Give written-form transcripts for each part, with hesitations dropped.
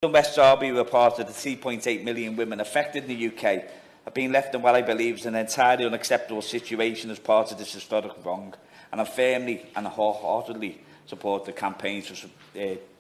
West Derby were part of the 3.8 million women affected in the UK have been left in what I believe is an entirely unacceptable situation as part of this historic wrong, and I firmly and wholeheartedly support the campaigns for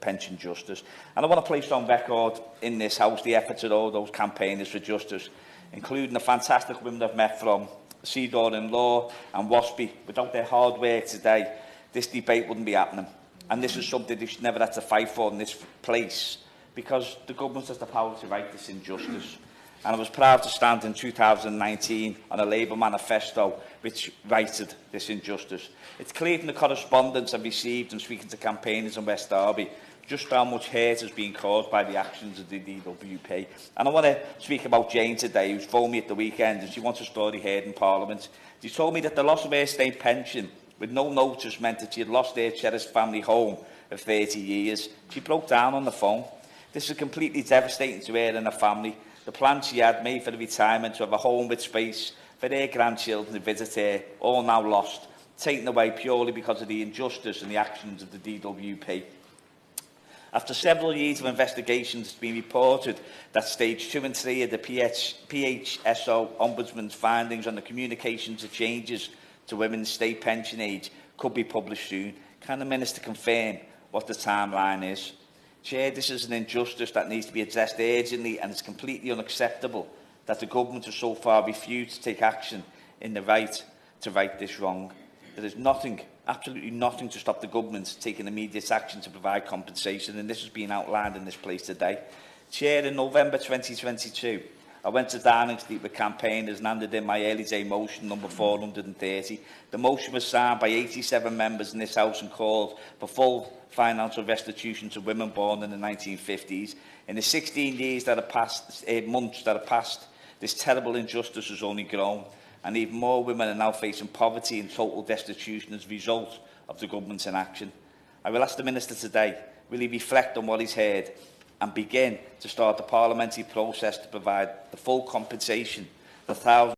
pension justice. And I want to place on record in this House the efforts of all those campaigners for justice, including the fantastic women I've met from Seedor in Law and Waspy. Without their hard work today, this debate wouldn't be happening. And this is something they should never have to fight for in this place, because the government has the power to right this injustice. And I was proud to stand in 2019 on a Labour manifesto which righted this injustice. It's clear from the correspondence I've received and speaking to campaigners in West Derby just how much hurt has been caused by the actions of the DWP. And I want to speak about Jane today, who's phoned me at the weekend and she wants a story heard in Parliament. She told me that the loss of her state pension with no notice meant that she had lost her cherished family home of 30 years. She broke down on the phone. This is completely devastating to her and her family. The plans she had made for the retirement, to have a home with space for their grandchildren to visit her, all now lost, taken away purely because of the injustice and the actions of the DWP. After several years of investigations, it's been reported that Stage 2 and 3 of the PHSO Ombudsman's findings on the communications of changes to women's state pension age could be published soon. Can the Minister confirm what the timeline is? Chair, this is an injustice that needs to be addressed urgently, and it's completely unacceptable that the government has so far refused to take action in the right to right this wrong. There is nothing, absolutely nothing, to stop the government taking immediate action to provide compensation, and this has been outlined in this place today. Chair, in November 2022, I went to Downing Street with campaigners and handed in my early day motion number 430. The motion was signed by 87 members in this House and called for full financial restitution to women born in the 1950s. In the 16 years that have passed, months that have passed, this terrible injustice has only grown, and even more women are now facing poverty and total destitution as a result of the government's inaction. I will ask the Minister today, will he reflect on what he's heard and begin to start the parliamentary process to provide the full compensation for thousands